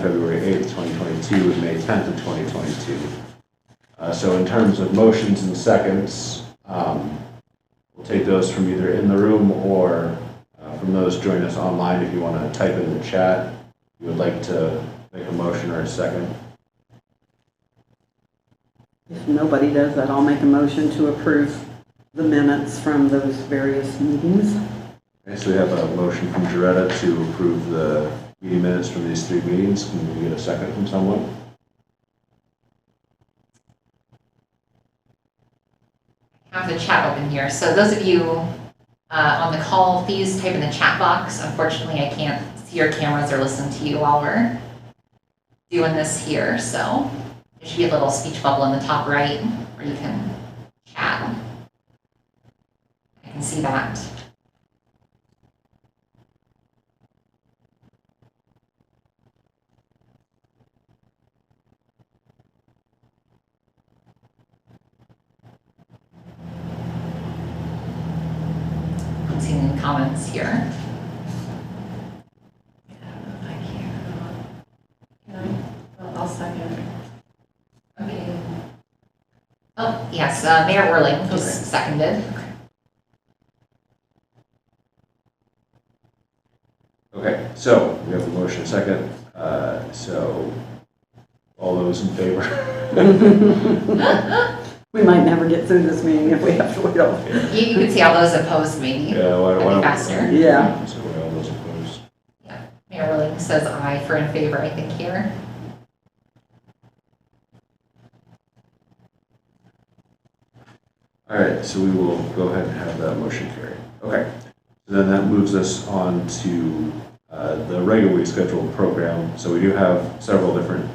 February 8th, 2022 and May 10th of 2022. So in terms of motions and seconds, we'll take those from either in the room or from those joining us online. If you want to type in the chat, you would like to make a motion or a second. If nobody does that, I'll make a motion to approve the minutes from those various meetings. Okay, so we have a motion from Jaretta to approve the meeting minutes from these 3 meetings. Can we get a second from someone? I have the chat open here. So those of you on the call, please type in the chat box. Unfortunately, I can't see your cameras or listen to you while we're doing this here. So there should be a little speech bubble in the top right where you can chat. I can see that. I'm seeing any comments here. I'll second. Okay. Oh, yes, Mayor Whirling just seconded. Okay, so we have a motion and second. So all those in favor? We might never get through this meeting if we have to wait all. You can see all those opposed maybe. Yeah, why don't we? Faster. Yeah. So all those opposed. Yeah, Mayor Whirling says aye for in favor, I think, here. All right, so we will go ahead and have that motion carried. Okay, so then that moves us on to the regularly scheduled program. So we do have several different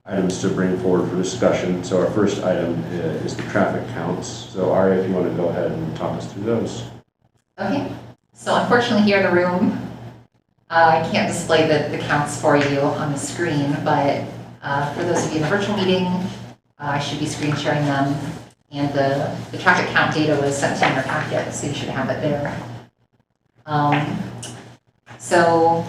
items to bring forward for discussion. So our first item is the traffic counts. So Aria, if you want to go ahead and talk us through those. Okay, so unfortunately here in the room, I can't display the counts for you on the screen, but for those of you in the virtual meeting, I should be screen sharing them. And the traffic count data was sent to you in your packet, so you should have it there. So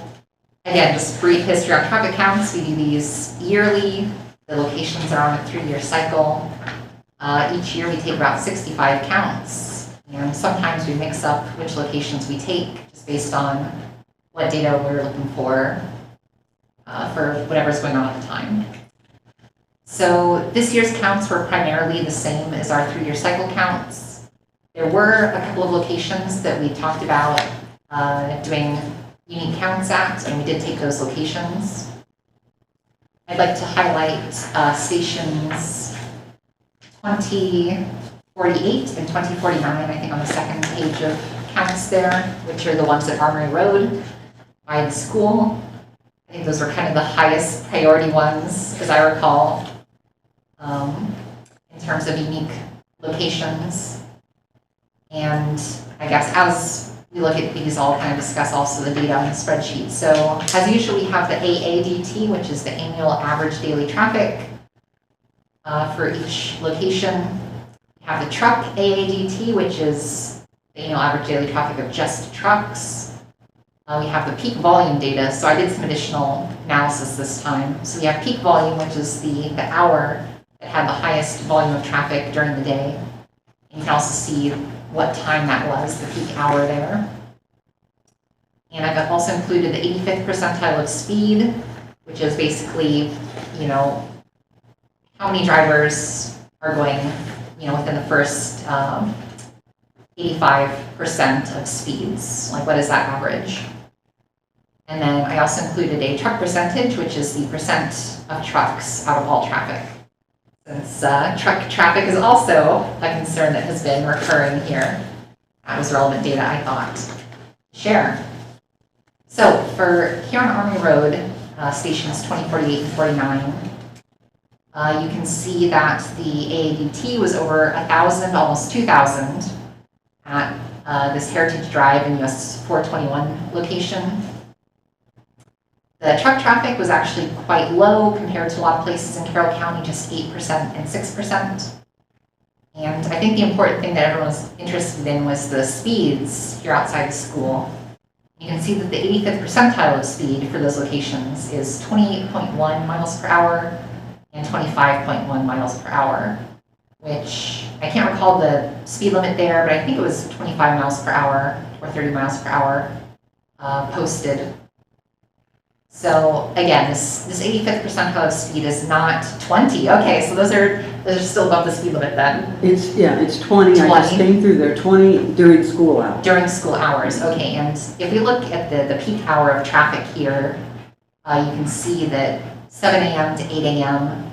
again, just brief history on traffic counts. We do these yearly. The locations are on a 3-year cycle. Each year we take about 65 counts, and sometimes we mix up which locations we take just based on what data we're looking for whatever's going on at the time. So this year's counts were primarily the same as our 3-year cycle counts. There were a couple of locations that we talked about doing unique counts at, and we did take those locations. I'd like to highlight stations 2048 and 2049, I think on the second page of counts there, which are the ones at Armory Road by the school. I think those were kind of the highest priority ones, as I recall. In terms of unique locations. And I guess as we look at these, I'll kind of discuss also the data on the spreadsheet. So as usual, we have the AADT, which is the annual average daily traffic for each location. We have the truck AADT, which is the annual average daily traffic of just trucks. We have the peak volume data. So I did some additional analysis this time. So we have peak volume, which is the hour that had the highest volume of traffic during the day. And you can also see what time that was, the peak hour there. And I've also included the 85th percentile of speed, which is basically, you know, how many drivers are going, you know, within the first 85% of speeds. Like, what is that average? And then I also included a truck percentage, which is the percent of trucks out of all traffic. Since truck traffic is also a concern that has been recurring here. That was relevant data, I thought, to share. So for here on Army Road, stations 2048 and 49, you can see that the AADT was over 1,000, almost 2,000 at this Heritage Drive and US 421 location. The truck traffic was actually quite low compared to a lot of places in Carroll County, just 8% and 6%. And I think the important thing that everyone was interested in was the speeds here outside the school. You can see that the 85th percentile of speed for those locations is 28.1 miles per hour and 25.1 miles per hour, which I can't recall the speed limit there, but I think it was 25 miles per hour or 30 miles per hour posted. So again, this 85th percentile of speed is not 20. Okay, so those are still above the speed limit then. It's 20. I just 20. came through there, 20 during school hours. During school hours, okay, and if we look at the peak hour of traffic here, you can see that 7 a.m. to 8 a.m.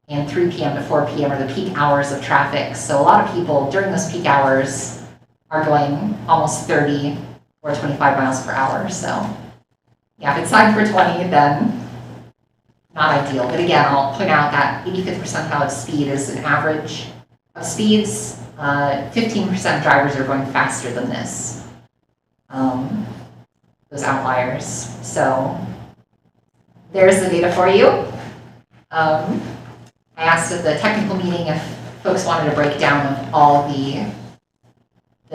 and 3 p.m. to 4 p.m. are the peak hours of traffic. So a lot of people during those peak hours are going almost 30 or 25 miles per hour. So yeah, if it's signed for 20, then not ideal. But again, I'll point out that 85th percentile of speed is an average of speeds. 15% of drivers are going faster than this, those outliers. So there's the data for you. I asked at the technical meeting if folks wanted a breakdown of all the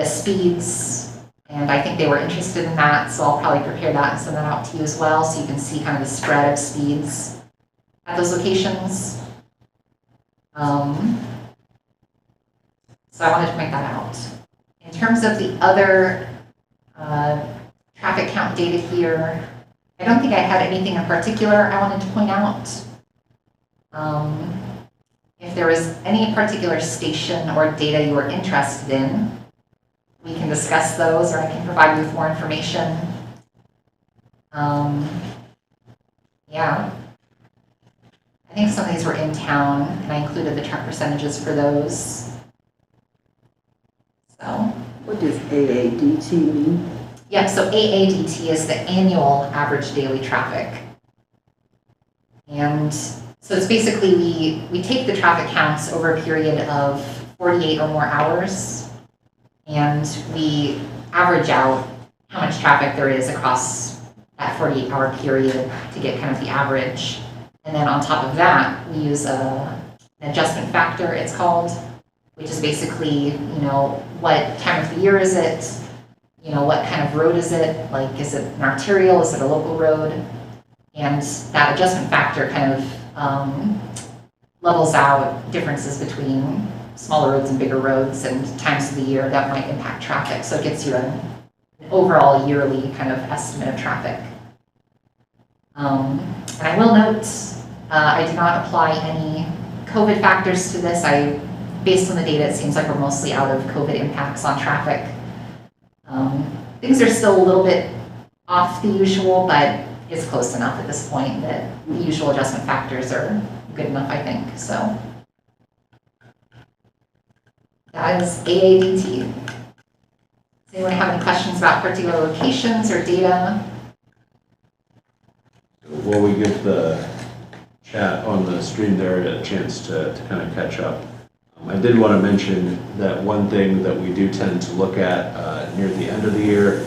speeds, and I think they were interested in that, so I'll probably prepare that and send that out to you as well, so you can see kind of the spread of speeds at those locations. So I wanted to point that out. In terms of the other traffic count data here, I don't think I had anything in particular I wanted to point out. If there was any particular station or data you were interested in, we can discuss those, or I can provide you with more information. Yeah. I think some of these were in town, and I included the truck percentages for those. So. What does AADT mean? Yep, so AADT is the annual average daily traffic. And so it's basically, we take the traffic counts over a period of 48 or more hours, and we average out how much traffic there is across that 48-hour period to get kind of the average. And then on top of that, we use an adjustment factor, it's called, which is basically, what time of the year is it? What kind of road is it? Like, is it an arterial? Is it a local road? And that adjustment factor kind of levels out differences between smaller roads and bigger roads and times of the year that might impact traffic. So it gets you an overall yearly kind of estimate of traffic. And I will note, I did not apply any COVID factors to this. Based on the data, it seems like we're mostly out of COVID impacts on traffic. Things are still a little bit off the usual, but it's close enough at this point that the usual adjustment factors are good enough, I think. So that is AADT. Does anyone have any questions about particular locations or data? While we give the chat on the stream there a chance to kind of catch up, I did want to mention that one thing that we do tend to look at near the end of the year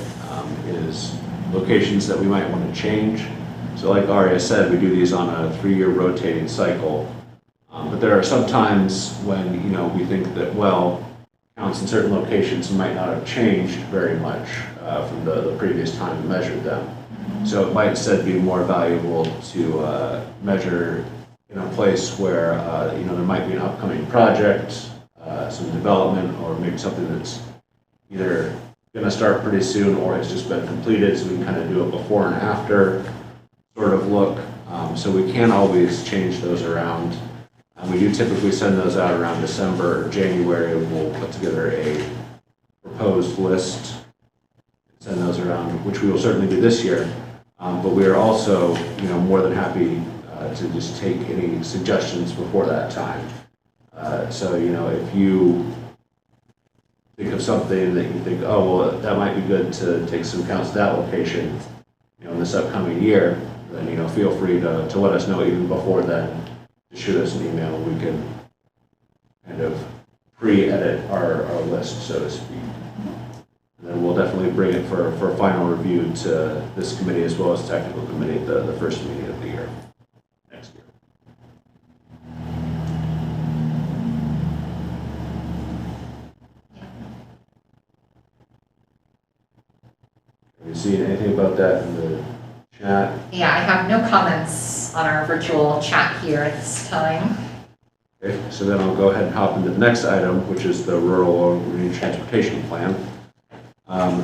is locations that we might want to change. So like Aria said, we do these on a 3-year rotating cycle. But there are some times when, we think that, counts in certain locations might not have changed very much from the previous time we measured them. So it might instead be more valuable to measure in a place where, there might be an upcoming project, some development, or maybe something that's either going to start pretty soon or it's just been completed, so we can kind of do a before and after sort of look. So we can always change those around. We do typically send those out around December or January. We'll put together a proposed list, send those around, which we will certainly do this year. But we are also, more than happy to just take any suggestions before that time. So, if you think of something that you think, that might be good to take some counts at that location, in this upcoming year, then, feel free to let us know even before then. To shoot us an email, we can kind of pre-edit our list, so to speak. And then we'll definitely bring it for final review to this committee as well as technical committee at the first meeting of the year, next year. Have you seen anything about about that in the chat? Yeah, I have no comments on our virtual chat here at this time. Okay, so then I'll go ahead and hop into the next item, which is the Rural Marine Transportation Plan.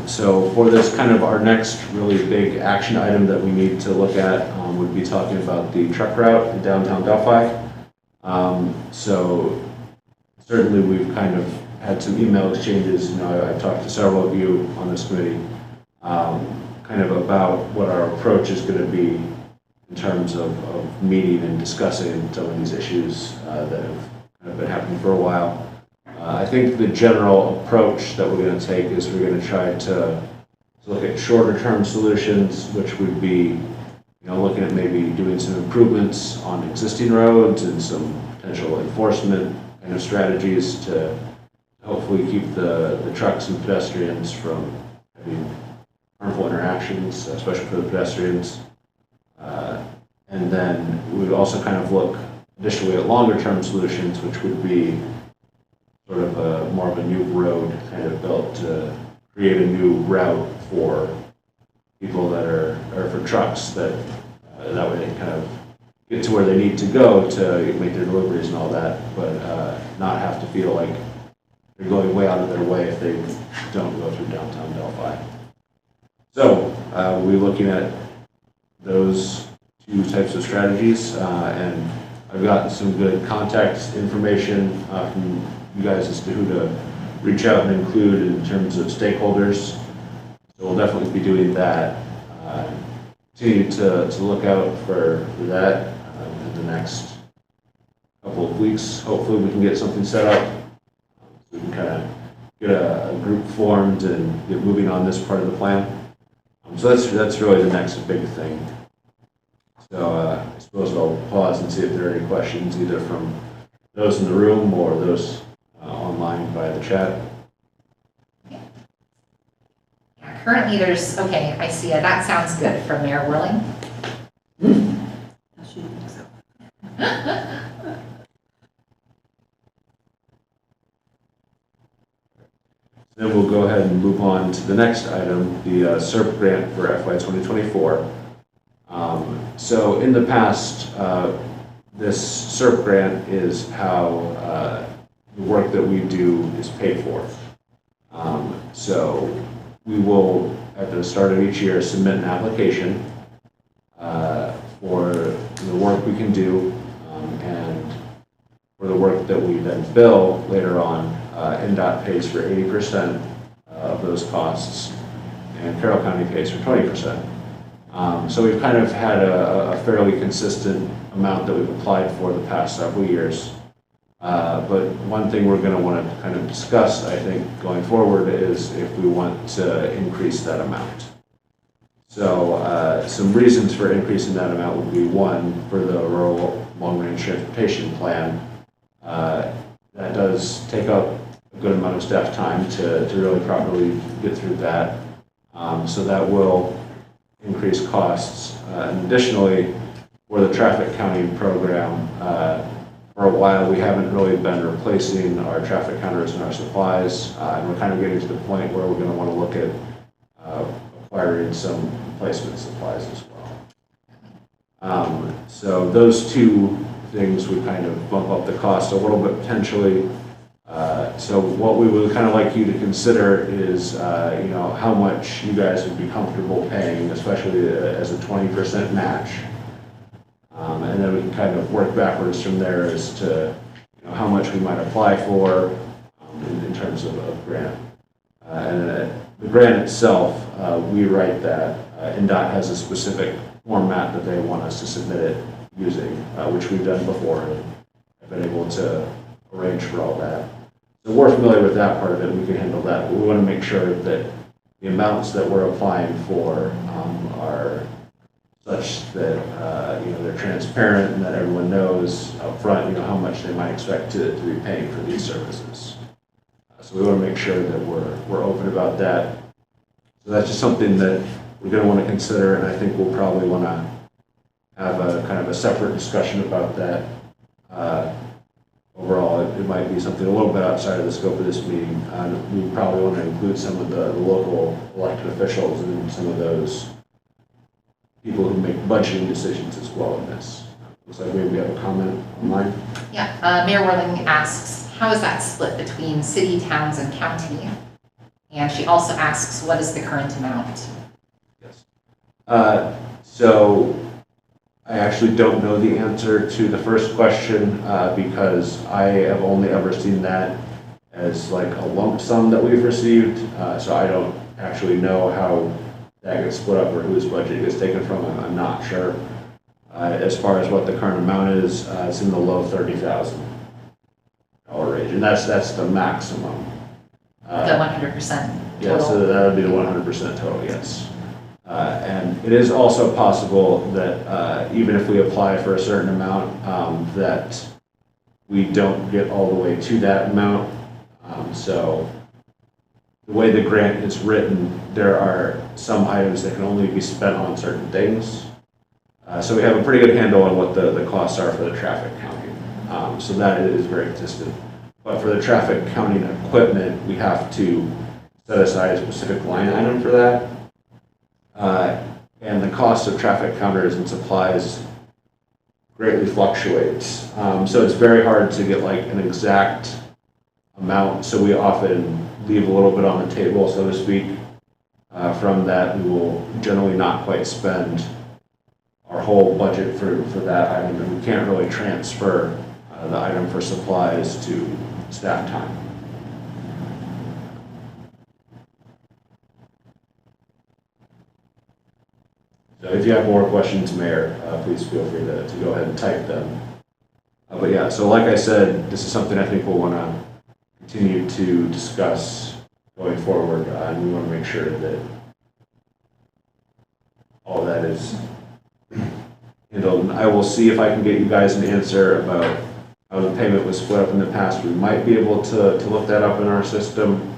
So for this kind of our next really big action item that we need to look at would be talking about the truck route in downtown Delphi. So certainly we've kind of had some email exchanges. You know, I've talked to several of you on this committee kind of about what our approach is going to be in terms of meeting and discussing some of these issues that have kind of been happening for a while. I think the general approach that we're going to take is we're going to try to look at shorter term solutions, which would be, you know, looking at maybe doing some improvements on existing roads and some potential enforcement kind of strategies to hopefully keep the trucks and pedestrians from having harmful interactions, especially for the pedestrians. And then we would also kind of look additionally at longer term solutions, which would be sort of more of a new road kind of built to create a new route for people that are, or for trucks that that way they can kind of get to where they need to go to make their deliveries and all that, but not have to feel like they're going way out of their way if they don't go through downtown Delphi. So we'll be looking at those two types of strategies, and I've gotten some good contact information from you guys as to who to reach out and include in terms of stakeholders. So we'll definitely be doing that. Continue to look out for that in the next couple of weeks. Hopefully we can get something set up so we can kind of get a group formed and get moving on this part of the plan. So that's really the next big thing. So I suppose I'll pause and see if there are any questions either from those in the room or those online via the chat. Yeah, currently there's, okay, I see it. That sounds good from Mayor Whirling. She thinks so. Then we'll go ahead and move on to the next item, the SERP grant for FY 2024. So in the past, this SERP grant is how the work that we do is paid for. So we will, at the start of each year, submit an application for the work we can do and for the work that we then bill later on. NDOT pays for 80% of those costs, and Carroll County pays for 20%. So we've kind of had a fairly consistent amount that we've applied for the past several years. But one thing we're going to want to kind of discuss, I think, going forward is if we want to increase that amount. So some reasons for increasing that amount would be, one, for the Rural Long-Range Transportation Plan. That does take up a good amount of staff time to really properly get through that. So that will increase costs. And additionally, for the traffic counting program, for a while we haven't really been replacing our traffic counters and our supplies, and we're kind of getting to the point where we're going to want to look at acquiring some replacement supplies as well. So those two things would kind of bump up the cost a little bit potentially. So what we would kind of like you to consider is, you know, how much you guys would be comfortable paying, especially as a 20% match. And then we can kind of work backwards from there as to, you know, how much we might apply for in terms of a grant. And the grant itself, we write that. NDOT has a specific format that they want us to submit it using, which we've done before and have been able to arrange for all that. So we're familiar with that part of it, we can handle that, but we want to make sure that the amounts that we're applying for are such that you know, they're transparent and that everyone knows up front, you know, how much they might expect to be paying for these services. So we want to make sure that we're open about that. So that's just something that we're going to want to consider, and I think we'll probably want to have a kind of a separate discussion about that. Overall, it might be something a little bit outside of the scope of this meeting. We probably want to include some of the local elected officials in some of those people who make budgeting decisions as well in this. Looks like maybe we have a comment online. Yeah, Mayor Worthing asks, how is that split between city, towns, and county? And she also asks, what is the current amount? Yes. So I actually don't know the answer to the first question because I have only ever seen that as like a lump sum that we've received. So I don't actually know how that gets split up or whose budget it gets taken from. I'm not sure. As far as what the current amount is, it's in the low $30,000 range, and that's the maximum. The 100% Yeah, total? so that would be the 100% total, yes. And it is also possible that even if we apply for a certain amount, that we don't get all the way to that amount. So the way the grant is written, there are some items that can only be spent on certain things. So we have a pretty good handle on what the costs are for the traffic counting. So that is very consistent. But for the traffic counting equipment, we have to set aside a specific line item for that. And the cost of traffic counters and supplies greatly fluctuates. So it's very hard to get like an exact amount. So we often leave a little bit on the table, so to speak. From that, we will generally not quite spend our whole budget for that item, and we can't really transfer the item for supplies to staff time. So if you have more questions, Mayor, please feel free to go ahead and type them. But yeah, so like I said, this is something I think we'll want to continue to discuss going forward, and we want to make sure that all that is handled. And I will see if I can get you guys an answer about how the payment was split up in the past. We might be able to look that up in our system.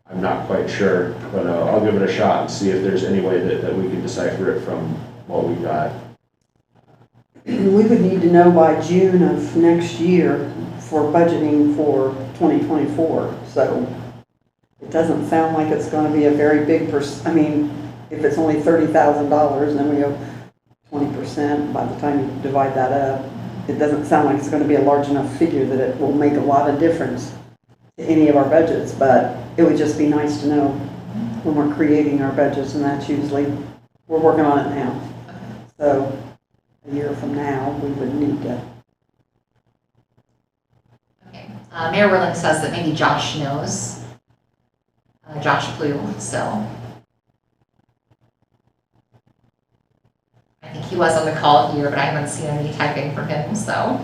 I'm not quite sure, but I'll give it a shot and see if there's any way that we can decipher it from what we got. We would need to know by June of next year for budgeting for 2024. So it doesn't sound like it's going to be a very big I mean, if it's only $30,000, then we go 20%. By the time you divide that up, it doesn't sound like it's going to be a large enough figure that it will make a lot of difference to any of our budgets, but it would just be nice to know when we're creating our budgets, and that's usually, we're working on it now. So a year from now, we would need to. Okay. Mayor Worthing says that maybe Josh knows. Josh Blue, so. I think he was on the call here, but I haven't seen any typing from him, so.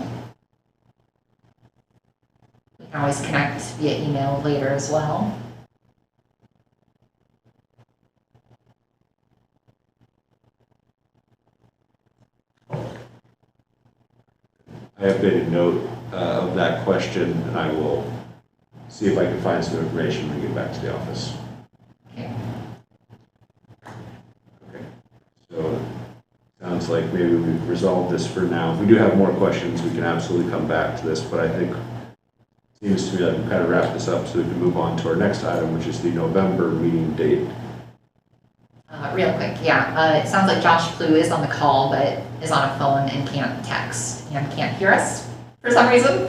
We can always connect via email later as well. I have made a note of that question, and I will see if I can find some information when we get back to the office. Okay. Okay. So sounds like maybe we've resolved this for now. If we do have more questions, we can absolutely come back to this, but I think it seems to me that we kind of wrap this up so we can move on to our next item, which is the November meeting date. Real quick, yeah, it sounds like Josh Blue is on the call, but is on a phone and can't text and can't hear us for some reason.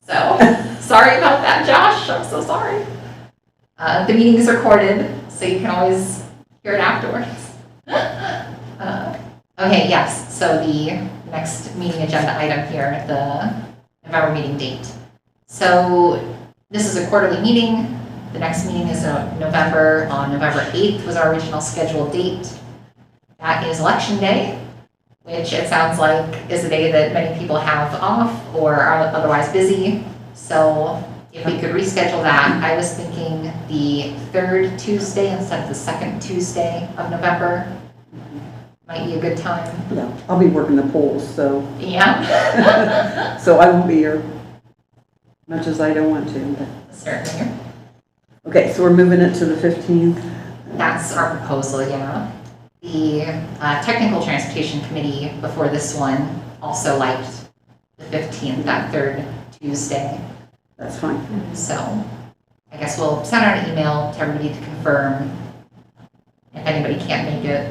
So, sorry about that, Josh, I'm so sorry. The meeting is recorded, so you can always hear it afterwards. Okay, yes, so the next meeting agenda item here, the November meeting date. So, this is a quarterly meeting. The next meeting is November, on November 8th was our original scheduled date. That is Election Day, which it sounds like is a day that many people have off or are otherwise busy. So if we could reschedule that, I was thinking the third Tuesday instead of the second Tuesday of November might be a good time. Yeah, I'll be working the polls, so. Yeah. So I won't be here, much as I don't want to, but. Certainly. Okay, so we're moving it to the 15th. That's our proposal, yeah. The Technical Transportation Committee before this one also liked the 15th, that third Tuesday. That's fine. So I guess we'll send out an email to everybody to confirm. If anybody can't make it,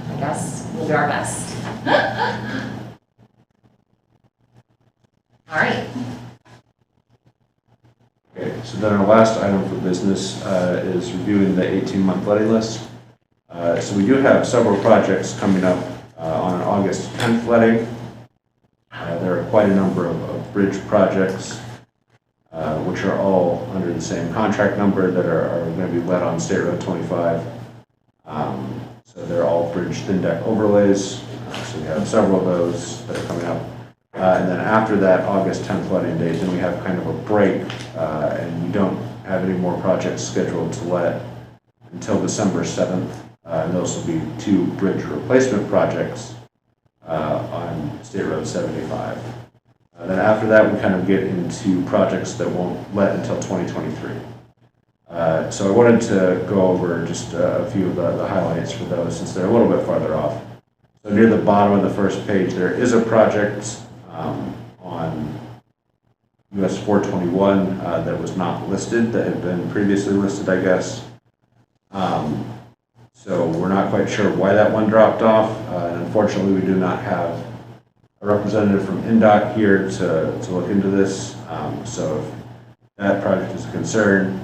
I guess. We'll do our best. All right. Okay, so then our last item for business is reviewing the 18-month letting list. So we do have several projects coming up on an August 10th letting. There are quite a number of bridge projects, which are all under the same contract number that are going to be let on State Road 25. So they're all bridge thin deck overlays. So we have several of those that are coming up. And then after that August 10th letting date, then we have kind of a break, and we don't have any more projects scheduled to let until December 7th. And those will be 2 bridge replacement projects on State Road 75. Then after that, we kind of get into projects that won't let until 2023. So I wanted to go over just a few of the highlights for those, since they're a little bit farther off. So near the bottom of the first page, there is a project on US 421 that was not listed, that had been previously listed, I guess. So we're not quite sure why that one dropped off. And unfortunately, we do not have a representative from NDOT here to look into this. So if that project is a concern,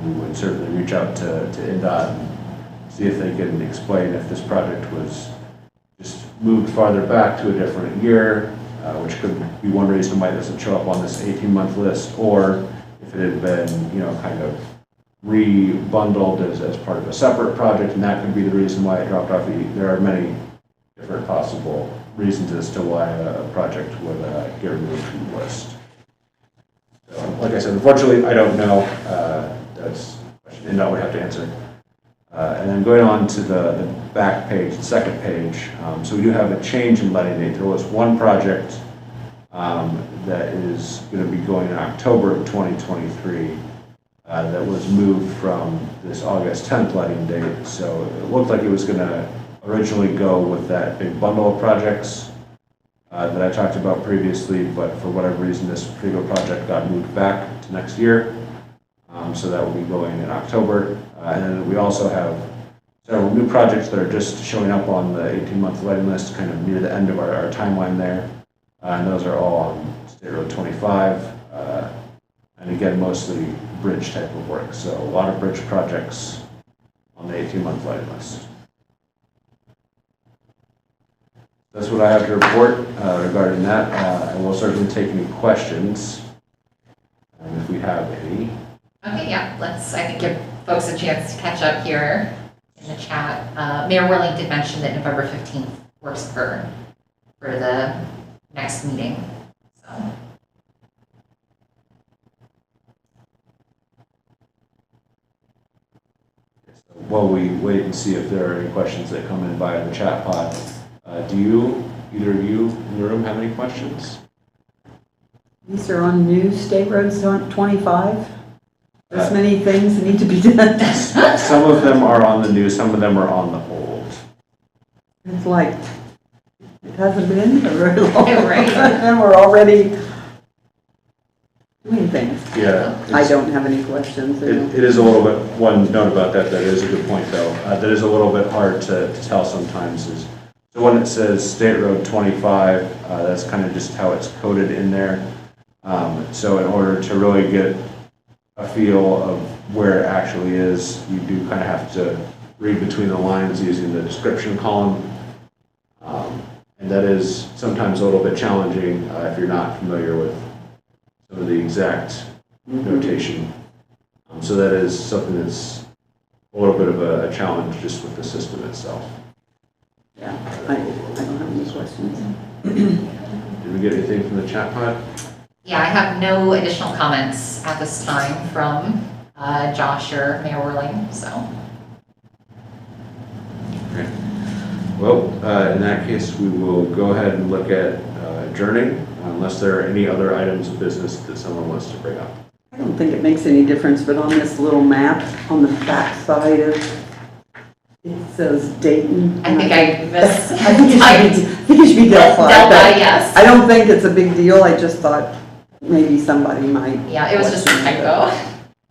we would certainly reach out to NDOT and see if they can explain if this project was just moved farther back to a different year, which could be one reason why it doesn't show up on this 18-month list, or if it had been, kind of re-bundled as part of a separate project, and that could be the reason why it dropped off. There are many different possible reasons as to why a project would get removed from the list. So, like I said, unfortunately, I don't know. That's a question NDOT would have to answer. And then going on to the back page, the second page, so we do have a change in letting date. There was one project that is going to be going in October of 2023 that was moved from this August 10th letting date. So it looked like it was going to originally go with that big bundle of projects that I talked about previously, but for whatever reason, this particular project got moved back to next year. So that will be going in October. And then we also have several new projects that are just showing up on the 18-month letting list, kind of near the end of our timeline there. And those are all on State Road 25. And again, mostly bridge type of work. So a lot of bridge projects on the 18-month letting list. That's what I have to report regarding that. I will certainly take any questions if we have any. Okay, yeah, I think give folks a chance to catch up here in the chat. Mayor Whirling did mention that November 15th works for the next meeting, so. While we wait and see if there are any questions that come in via the chat pod, do either of you in the room have any questions? These are on new State Roads 25? There's many things that need to be done. Some of them are on the new, some of them are on the old. It's like, it hasn't been very long. Right. And we're already doing things. Yeah. I don't have any questions. It is a little bit, one note about that is a good point though. That is a little bit hard to tell sometimes is the one that says State Road 25, that's kind of just how it's coded in there. So in order to really get a feel of where it actually is, you do kind of have to read between the lines using the description column. And that is sometimes a little bit challenging if you're not familiar with some of the exact notation. So that is something that's a little bit of a challenge just with the system itself. Yeah, I don't have any questions. Did we get anything from the chat pod? Yeah, I have no additional comments at this time from Josh or Mayor Whirling, so. Okay. Well, in that case, we will go ahead and look at adjourning, unless there are any other items of business that someone wants to bring up. I don't think it makes any difference, but on this little map on the back side of it says Dayton. I think I missed. I think it should be Delphi. Delphi, yes. I don't think it's a big deal. I just thought maybe somebody might. Yeah, it was just a typo.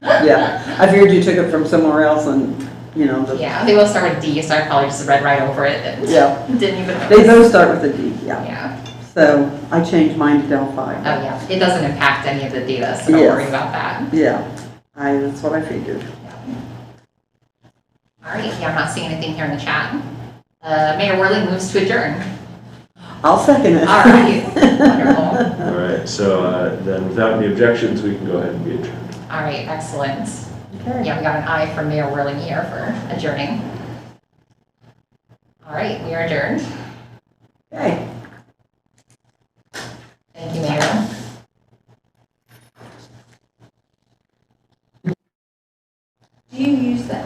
Yeah, I figured you took it from somewhere else and you know, Yeah, they both start with D, so I probably just read right over it and Yeah. didn't even They notice. both start with a D, yeah. Yeah. So I changed mine to Delphi. Oh, yeah. It doesn't impact any of the data, so don't Yes. worry about that. Yeah, that's what I figured. All right, yeah, I'm not seeing anything here in the chat. Mayor Worley moves to adjourn. I'll second it. All right, wonderful. All right, so then without any objections, we can go ahead and be adjourned. All right, excellent. Okay. Yeah, we got an aye from Mayor Worley here for adjourning. All right, we are adjourned. Okay. Thank you, Mayor. Do you use the